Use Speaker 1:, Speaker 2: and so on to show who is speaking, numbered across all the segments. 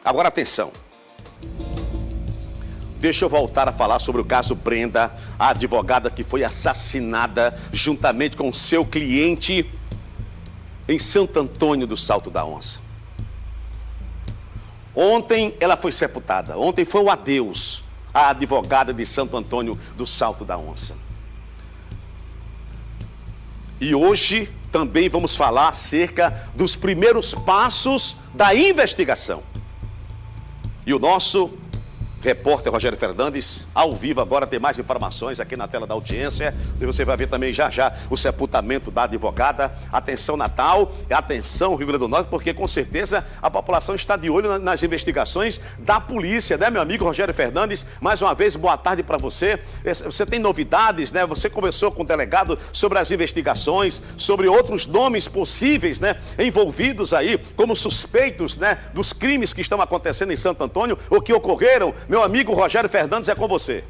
Speaker 1: Agora atenção. Deixa eu voltar a falar sobre o caso Brenda, a advogada que foi assassinada juntamente com seu cliente em Santo Antônio do Salto da Onça. Ontem ela foi sepultada, ontem foi o adeus à advogada de Santo Antônio do Salto da Onça. E hoje também vamos falar acerca dos primeiros passos da investigação. E o nosso repórter Rogério Fernandes, ao vivo agora, tem mais informações aqui na tela da audiência. E você vai ver também já o sepultamento da advogada. Atenção Natal, atenção Rio Grande do Norte, porque com certeza a população está de olho nas investigações da polícia, né, meu amigo Rogério Fernandes? Mais uma vez, boa tarde para você. Você tem novidades, né? Você conversou com o delegado sobre as investigações, sobre outros nomes possíveis, né, envolvidos aí como suspeitos, né, dos crimes que estão acontecendo em Santo Antônio ou que ocorreram. Meu amigo Rogério Fernandes, é com você.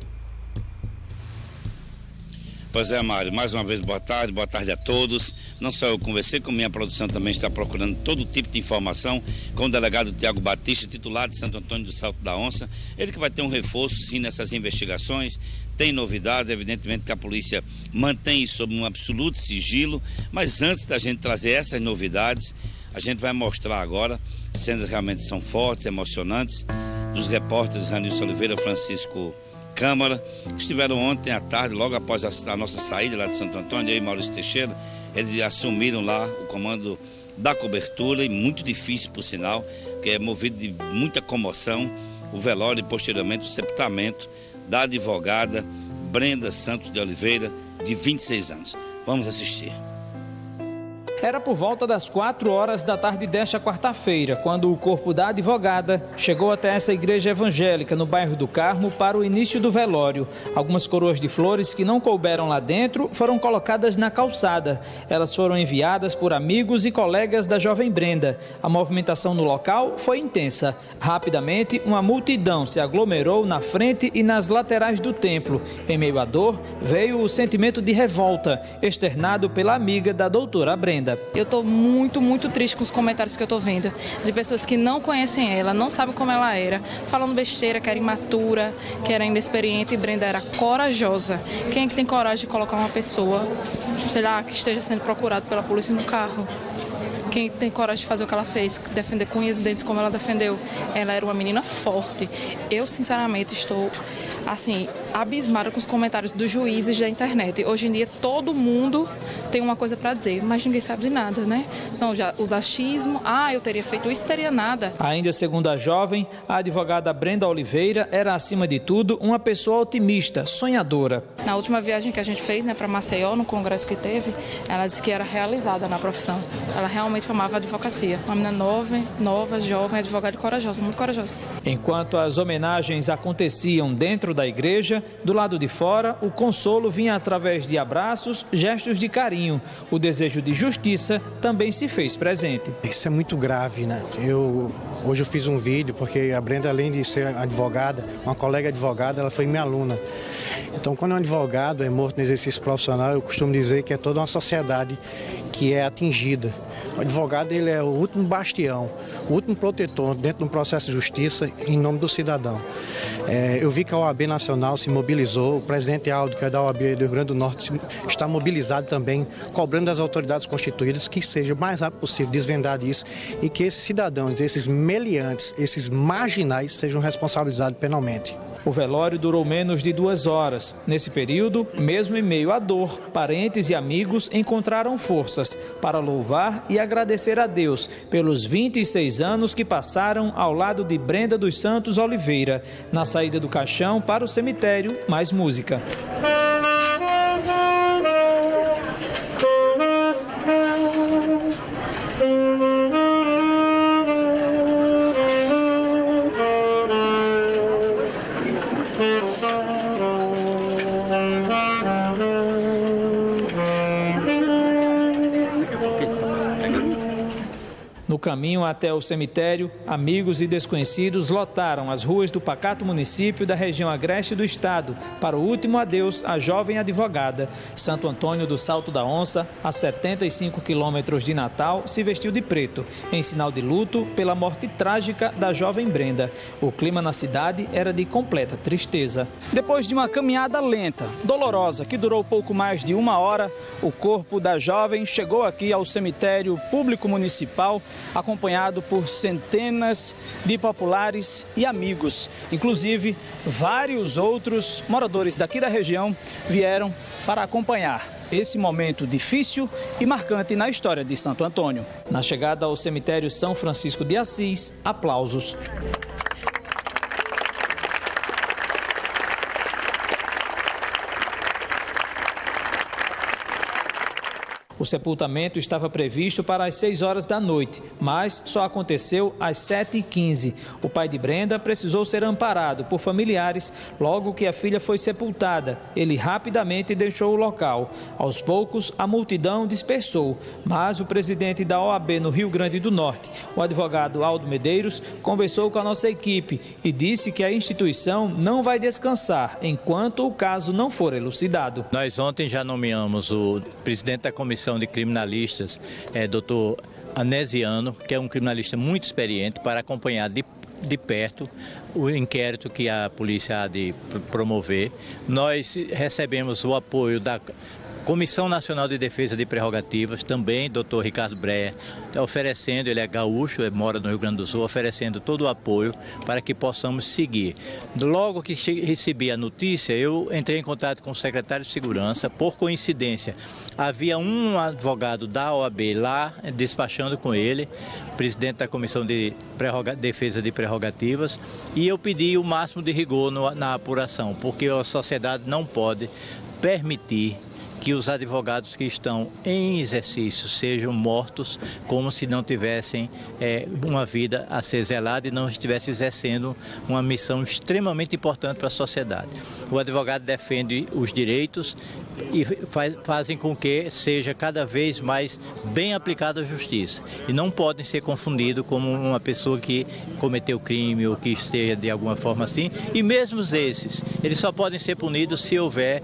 Speaker 2: Pois é, Mário, mais uma vez boa tarde a todos. Não só eu conversei, como minha produção também está procurando todo tipo de informação com o delegado Tiago Batista, titular de Santo Antônio do Salto da Onça. Ele que vai ter um reforço sim nessas investigações, tem novidades, evidentemente que a polícia mantém isso sob um absoluto sigilo, mas antes da gente trazer essas novidades, a gente vai mostrar agora, cenas realmente são fortes, emocionantes, dos repórteres Ranilson Oliveira, Francisco Câmara, que estiveram ontem à tarde, logo após a nossa saída lá de Santo Antônio, eu e Maurício Teixeira, eles assumiram lá o comando da cobertura, e muito difícil por sinal, que é movido de muita comoção, o velório e posteriormente o sepultamento da advogada Brenda Santos de Oliveira, de 26 anos. Vamos assistir.
Speaker 3: Era por volta das 4 horas da tarde desta quarta-feira, quando o corpo da advogada chegou até essa igreja evangélica no bairro do Carmo para o início do velório. Algumas coroas de flores que não couberam lá dentro foram colocadas na calçada. Elas foram enviadas por amigos e colegas da jovem Brenda. A movimentação no local foi intensa. Rapidamente, uma multidão se aglomerou na frente e nas laterais do templo. Em meio à dor, veio o sentimento de revolta, externado pela amiga da doutora Brenda.
Speaker 4: Eu estou muito triste com os comentários que eu estou vendo, de pessoas que não conhecem ela, não sabem como ela era, falando besteira, que era imatura, que era inexperiente, e Brenda era corajosa. Quem é que tem coragem de colocar uma pessoa, sei lá, que esteja sendo procurado pela polícia no carro? Quem tem coragem de fazer o que ela fez, defender com unhas e dentes como ela defendeu? Ela era uma menina forte. Eu, sinceramente, estou, assim, abismada com os comentários dos juízes da internet. Hoje em dia, todo mundo tem uma coisa para dizer, mas ninguém sabe de nada, né? São já os achismos, eu teria feito isso, teria nada.
Speaker 3: Ainda segundo a jovem, a advogada Brenda Oliveira era, acima de tudo, uma pessoa otimista, sonhadora.
Speaker 4: Na última viagem que a gente fez, né, para Maceió, no congresso que teve, ela disse que era realizada na profissão. Ela realmente amava a advocacia. Uma menina nova, jovem, advogada e corajosa, muito corajosa.
Speaker 3: Enquanto as homenagens aconteciam dentro da igreja, do lado de fora, o consolo vinha através de abraços, gestos de carinho. O desejo de justiça também se fez presente.
Speaker 5: Isso é muito grave, né? Hoje eu fiz um vídeo, porque a Brenda, além de ser advogada, uma colega advogada, ela foi minha aluna. Então, quando um advogado é morto no exercício profissional, eu costumo dizer que é toda uma sociedade que é atingida. O advogado, ele é o último bastião, o último protetor dentro do processo de justiça em nome do cidadão. Eu vi que a OAB Nacional se mobilizou, o presidente Aldo, que é da OAB do Rio Grande do Norte, está mobilizado também, cobrando das autoridades constituídas que seja o mais rápido possível desvendado isso e que esses cidadãos, esses meliantes, esses marginais sejam responsabilizados penalmente.
Speaker 3: O velório durou menos de 2 horas. Nesse período, mesmo em meio à dor, parentes e amigos encontraram forças para louvar e agradecer a Deus pelos 26 anos que passaram ao lado de Brenda dos Santos Oliveira. Na saída do caixão para o cemitério, mais música. No caminho até o cemitério, amigos e desconhecidos lotaram as ruas do pacato município da região agreste do estado para o último adeus à jovem advogada. Santo Antônio do Salto da Onça, a 75 quilômetros de Natal, se vestiu de preto, em sinal de luto pela morte trágica da jovem Brenda. O clima na cidade era de completa tristeza. Depois de uma caminhada lenta, dolorosa, que durou pouco mais de 1 hora, o corpo da jovem chegou aqui ao cemitério público municipal, acompanhado por centenas de populares e amigos. Inclusive, vários outros moradores daqui da região vieram para acompanhar esse momento difícil e marcante na história de Santo Antônio. Na chegada ao cemitério São Francisco de Assis, aplausos. O sepultamento estava previsto para as 6 horas da noite, mas só aconteceu às 7h15. O pai de Brenda precisou ser amparado por familiares logo que a filha foi sepultada. Ele rapidamente deixou o local. Aos poucos, a multidão dispersou, mas o presidente da OAB no Rio Grande do Norte, o advogado Aldo Medeiros, conversou com a nossa equipe e disse que a instituição não vai descansar enquanto o caso não for elucidado.
Speaker 6: Nós ontem já nomeamos o presidente da comissão de criminalistas, Dr. Anesiano, que é um criminalista muito experiente, para acompanhar de perto o inquérito que a polícia há de promover. Nós recebemos o apoio da Comissão Nacional de Defesa de Prerrogativas, também Dr. Ricardo Breyer, oferecendo, ele é gaúcho, mora no Rio Grande do Sul, oferecendo todo o apoio para que possamos seguir. Logo que recebi a notícia, eu entrei em contato com o secretário de Segurança. Por coincidência, havia um advogado da OAB lá, despachando com ele, presidente da Comissão de Defesa de Prerrogativas, e eu pedi o máximo de rigor na apuração, porque a sociedade não pode permitir que os advogados que estão em exercício sejam mortos como se não tivessem uma vida a ser zelada e não estivessem exercendo uma missão extremamente importante para a sociedade. O advogado defende os direitos e fazem com que seja cada vez mais bem aplicada a justiça. E não podem ser confundidos como uma pessoa que cometeu crime ou que esteja de alguma forma assim. E mesmo esses, eles só podem ser punidos se houver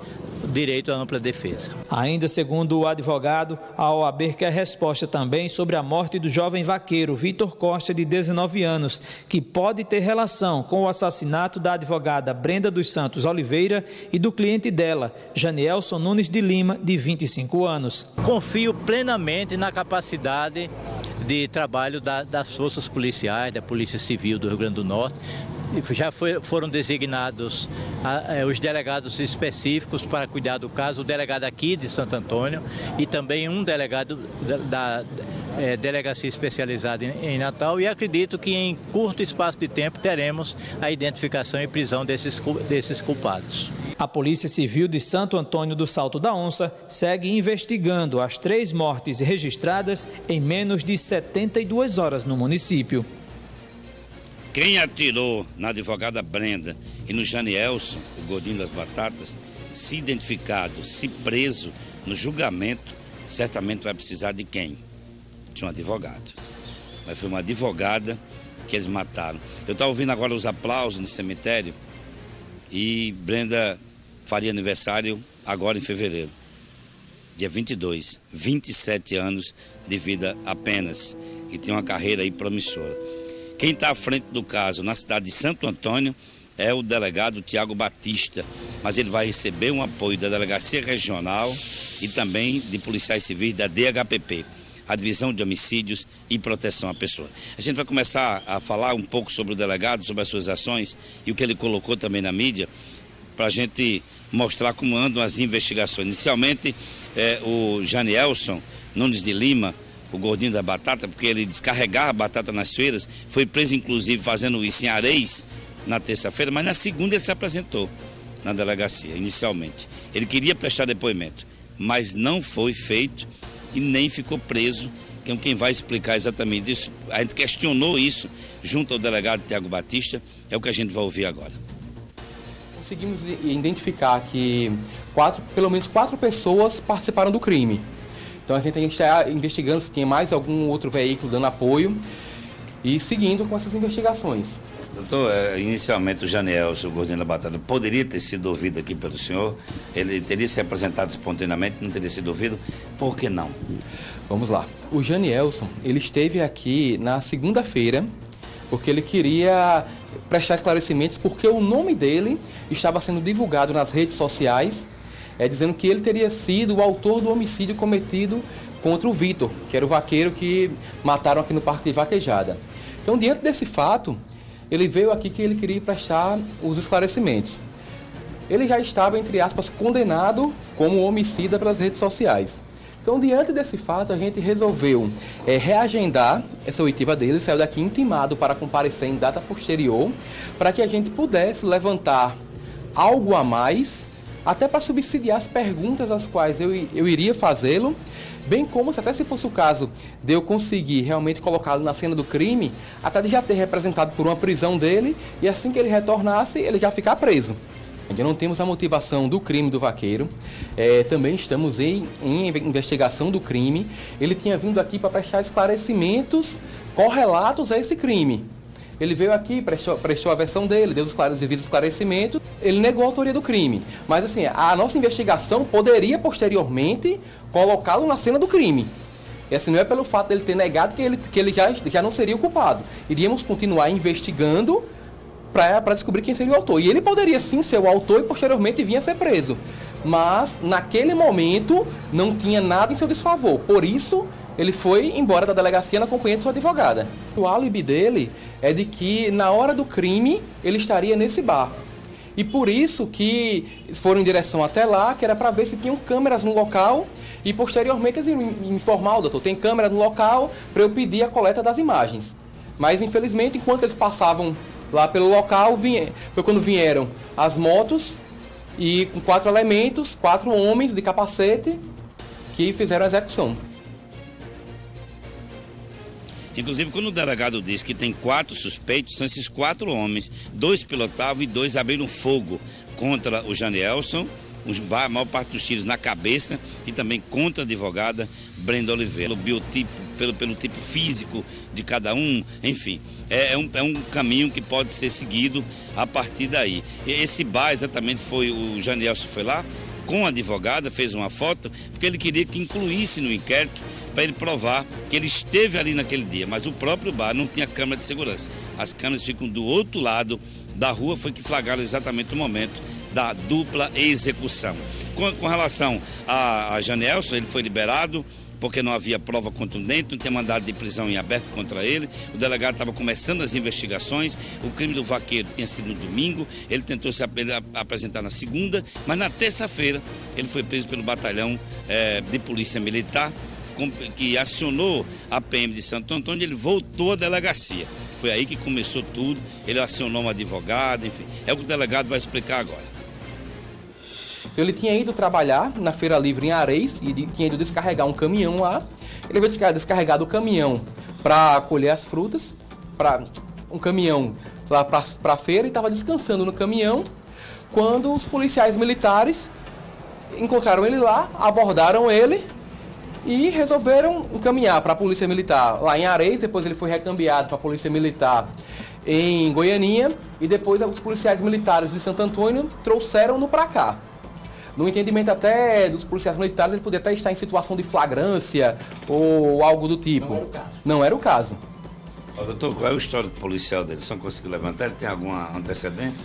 Speaker 6: direito à ampla defesa.
Speaker 3: Ainda segundo o advogado, a OAB quer resposta também sobre a morte do jovem vaqueiro Vitor Costa, de 19 anos, que pode ter relação com o assassinato da advogada Brenda dos Santos Oliveira e do cliente dela, Janielson Nunes de Lima, de 25 anos.
Speaker 6: Confio plenamente na capacidade de trabalho das forças policiais, da Polícia Civil do Rio Grande do Norte. Já foram designados os delegados específicos para cuidar do caso, o delegado aqui de Santo Antônio e também um delegado da delegacia especializada em Natal, e acredito que em curto espaço de tempo teremos a identificação e prisão desses culpados.
Speaker 3: A Polícia Civil de Santo Antônio do Salto da Onça segue investigando as 3 mortes registradas em menos de 72 horas no município.
Speaker 2: Quem atirou na advogada Brenda e no Janielson, o gordinho das batatas, se identificado, se preso no julgamento, certamente vai precisar de quem? De um advogado. Mas foi uma advogada que eles mataram. Eu estava ouvindo agora os aplausos no cemitério e Brenda faria aniversário agora em fevereiro, dia 22, 27 anos de vida apenas, e tem uma carreira aí promissora. Quem está à frente do caso na cidade de Santo Antônio é o delegado Tiago Batista, mas ele vai receber um apoio da Delegacia Regional e também de policiais civis da DHPP, a Divisão de Homicídios e Proteção à Pessoa. A gente vai começar a falar um pouco sobre o delegado, sobre as suas ações e o que ele colocou também na mídia, para a gente mostrar como andam as investigações. Inicialmente, o Janielson Nunes de Lima, o gordinho da batata, porque ele descarregava a batata nas feiras, foi preso inclusive fazendo isso em Areis na terça-feira, mas na segunda ele se apresentou na delegacia, inicialmente. Ele queria prestar depoimento, mas não foi feito e nem ficou preso. Quem vai explicar exatamente isso, a gente questionou isso junto ao delegado Tiago Batista, é o que a gente vai ouvir agora.
Speaker 7: Conseguimos identificar que pelo menos 4 pessoas participaram do crime. Então a gente está investigando se tinha mais algum outro veículo dando apoio e seguindo com essas investigações.
Speaker 2: Doutor, inicialmente o Janielson, o gordinho da batata, poderia ter sido ouvido aqui pelo senhor? Ele teria se apresentado espontaneamente, não teria sido ouvido? Por que não?
Speaker 7: Vamos lá. O Janielson, ele esteve aqui na segunda-feira porque ele queria prestar esclarecimentos porque o nome dele estava sendo divulgado nas redes sociais, dizendo que ele teria sido o autor do homicídio cometido contra o Vitor, que era o vaqueiro que mataram aqui no Parque de Vaquejada. Então, diante desse fato, ele veio aqui que ele queria prestar os esclarecimentos. Ele já estava, entre aspas, condenado como homicida pelas redes sociais. Então, diante desse fato, a gente resolveu reagendar essa oitiva dele, saiu daqui intimado para comparecer em data posterior, para que a gente pudesse levantar algo a mais, até para subsidiar as perguntas às quais eu iria fazê-lo, bem como, até se fosse o caso de eu conseguir realmente colocá-lo na cena do crime, até de já ter representado por uma prisão dele, e assim que ele retornasse, ele já ficar preso. Ainda não temos a motivação do crime do vaqueiro, também estamos em investigação do crime. Ele tinha vindo aqui para prestar esclarecimentos correlatos a esse crime. Ele veio aqui, prestou a versão dele, deu os devidos esclarecimentos, ele negou a autoria do crime. Mas assim, a nossa investigação poderia posteriormente colocá-lo na cena do crime. E assim, não é pelo fato dele ter negado que ele já não seria o culpado. Iríamos continuar investigando para descobrir quem seria o autor. E ele poderia sim ser o autor e posteriormente vir a ser preso. Mas naquele momento não tinha nada em seu desfavor. Por isso, ele foi embora da delegacia na companhia de sua advogada. O álibi dele é de que na hora do crime ele estaria nesse bar. E por isso que foram em direção até lá, que era para ver se tinham câmeras no local e posteriormente eles me informaram, doutor, tem câmera no local para eu pedir a coleta das imagens. Mas infelizmente, enquanto eles passavam lá pelo local, foi quando vieram as motos e com 4 elementos, 4 homens de capacete que fizeram a execução.
Speaker 2: Inclusive, quando o delegado diz que tem 4 suspeitos, são esses 4 homens, 2 pilotavam e 2 abriram fogo contra o Janielson, a maior parte dos tiros na cabeça, e também contra a advogada Brenda Oliveira. Pelo biotipo, pelo tipo físico de cada um, enfim, é um caminho que pode ser seguido a partir daí. E esse bar exatamente o Janielson foi lá com a advogada, fez uma foto, porque ele queria que incluísse no inquérito para ele provar que ele esteve ali naquele dia, mas o próprio bar não tinha câmera de segurança. As câmeras ficam do outro lado da rua, foi que flagraram exatamente o momento da dupla execução. Com relação a Janielson, ele foi liberado porque não havia prova contundente, não tinha mandado de prisão em aberto contra ele. O delegado estava começando as investigações, o crime do vaqueiro tinha sido no domingo, ele tentou se apresentar na segunda, mas na terça-feira ele foi preso pelo batalhão de polícia militar, que acionou a PM de Santo Antônio. Ele voltou à delegacia. Foi aí que começou tudo, ele acionou um advogado, enfim. É o que o delegado vai explicar agora.
Speaker 7: Ele tinha ido trabalhar na Feira Livre em Areis e tinha ido descarregar um caminhão lá. Ele veio descarregar do caminhão para colher as frutas, um caminhão lá para a feira, e estava descansando no caminhão quando os policiais militares encontraram ele lá, abordaram ele e resolveram encaminhar para a Polícia Militar lá em Areis. Depois ele foi recambiado para a Polícia Militar em Goianinha e depois os policiais militares de Santo Antônio trouxeram-no para cá. No entendimento até dos policiais militares, ele poderia até estar em situação de flagrância ou algo do tipo. Não era o caso.
Speaker 2: Doutor, qual é o histórico policial dele? Só conseguiu levantar? Ele tem algum antecedente?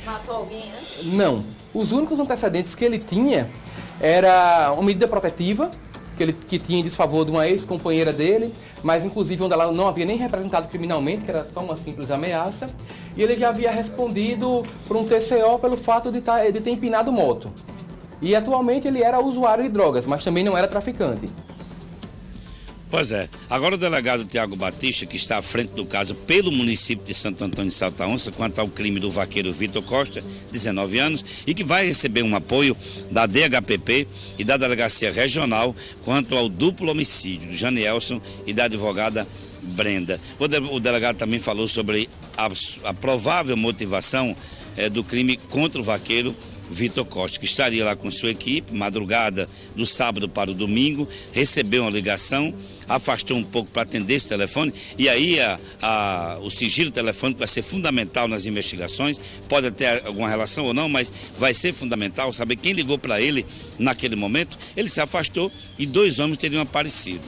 Speaker 8: Matou alguém antes?
Speaker 7: Não. Os únicos antecedentes que ele tinha era uma medida protetiva que tinha em desfavor de uma ex-companheira dele, mas inclusive onde ela não havia nem representado criminalmente, que era só uma simples ameaça, e ele já havia respondido por um TCO pelo fato de ter empinado moto. E atualmente ele era usuário de drogas, mas também não era traficante.
Speaker 2: Pois é. Agora o delegado Tiago Batista, que está à frente do caso pelo município de Santo Antônio de Salta Onça, quanto ao crime do vaqueiro Vitor Costa, 19 anos, e que vai receber um apoio da DHPP e da Delegacia Regional quanto ao duplo homicídio do Janielson e da advogada Brenda. O delegado também falou sobre a provável motivação do crime contra o vaqueiro Vitor Costa, que estaria lá com sua equipe, madrugada do sábado para o domingo, recebeu uma ligação, afastou um pouco para atender esse telefone, e aí o sigilo telefônico vai ser fundamental nas investigações, pode ter alguma relação ou não, mas vai ser fundamental saber quem ligou para ele naquele momento. Ele se afastou e 2 homens teriam aparecido.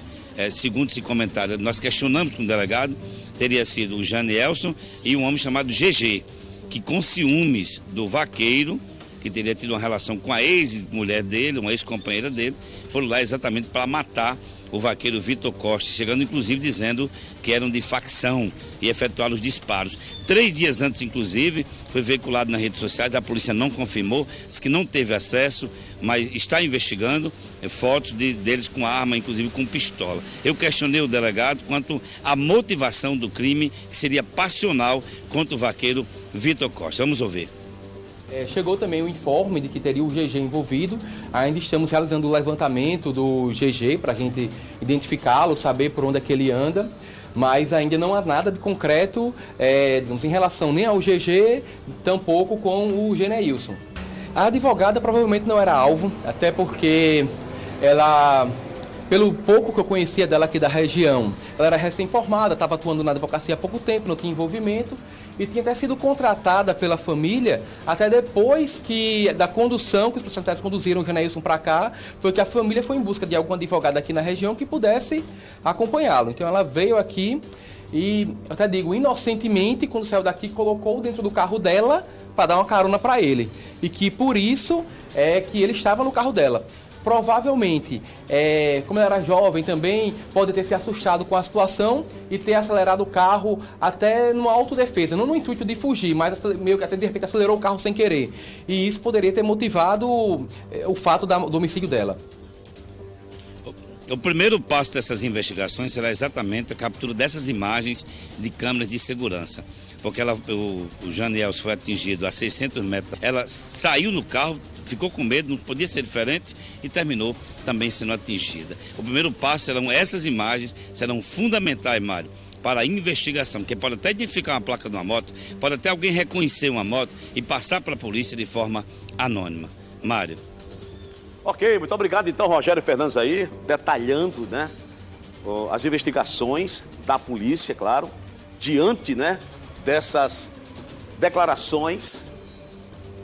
Speaker 2: Segundo esse comentário, nós questionamos com o delegado, teria sido o Janielson e um homem chamado GG, que com ciúmes do vaqueiro, que teria tido uma relação com a ex-mulher dele, uma ex-companheira dele, foram lá exatamente para matar o vaqueiro Vitor Costa, chegando inclusive dizendo que eram de facção e efetuaram os disparos. 3 dias antes, inclusive, foi veiculado nas redes sociais, a polícia não confirmou, disse que não teve acesso, mas está investigando fotos deles com arma, inclusive com pistola. Eu questionei o delegado quanto à motivação do crime, que seria passional contra o vaqueiro Vitor Costa. Vamos ouvir.
Speaker 7: Chegou também o informe de que teria o GG envolvido. Ainda estamos realizando o levantamento do GG para a gente identificá-lo, saber por onde é que ele anda, mas ainda não há nada de concreto em relação nem ao GG, tampouco com o Geneilson. A advogada provavelmente não era alvo, até porque ela, pelo pouco que eu conhecia dela aqui da região, ela era recém-formada, estava atuando na advocacia há pouco tempo, não tinha envolvimento, e tinha até sido contratada pela família até depois da condução, que os profissionais conduziram o Geneilson para cá, foi que a família foi em busca de algum advogado aqui na região que pudesse acompanhá-lo. Então ela veio aqui e, eu até digo, inocentemente, quando saiu daqui, colocou dentro do carro dela para dar uma carona para ele. E que por isso é que ele estava no carro dela. Provavelmente, como ele era jovem também, pode ter se assustado com a situação e ter acelerado o carro até numa autodefesa, não no intuito de fugir, mas meio que até de repente acelerou o carro sem querer. E isso poderia ter motivado o fato do homicídio dela.
Speaker 2: O primeiro passo dessas investigações será exatamente a captura dessas imagens de câmeras de segurança. Porque o Janielson foi atingido a 600 metros. Ela saiu no carro, ficou com medo, não podia ser diferente e terminou também sendo atingida. O primeiro passo serão essas imagens, serão fundamentais, Mário, para a investigação, porque pode até identificar uma placa de uma moto, pode até alguém reconhecer uma moto e passar para a polícia de forma anônima. Mário.
Speaker 1: Ok, muito obrigado então, Rogério Fernandes aí, detalhando, né, as investigações da polícia, claro, diante, né, dessas declarações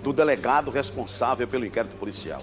Speaker 1: do delegado responsável pelo inquérito policial.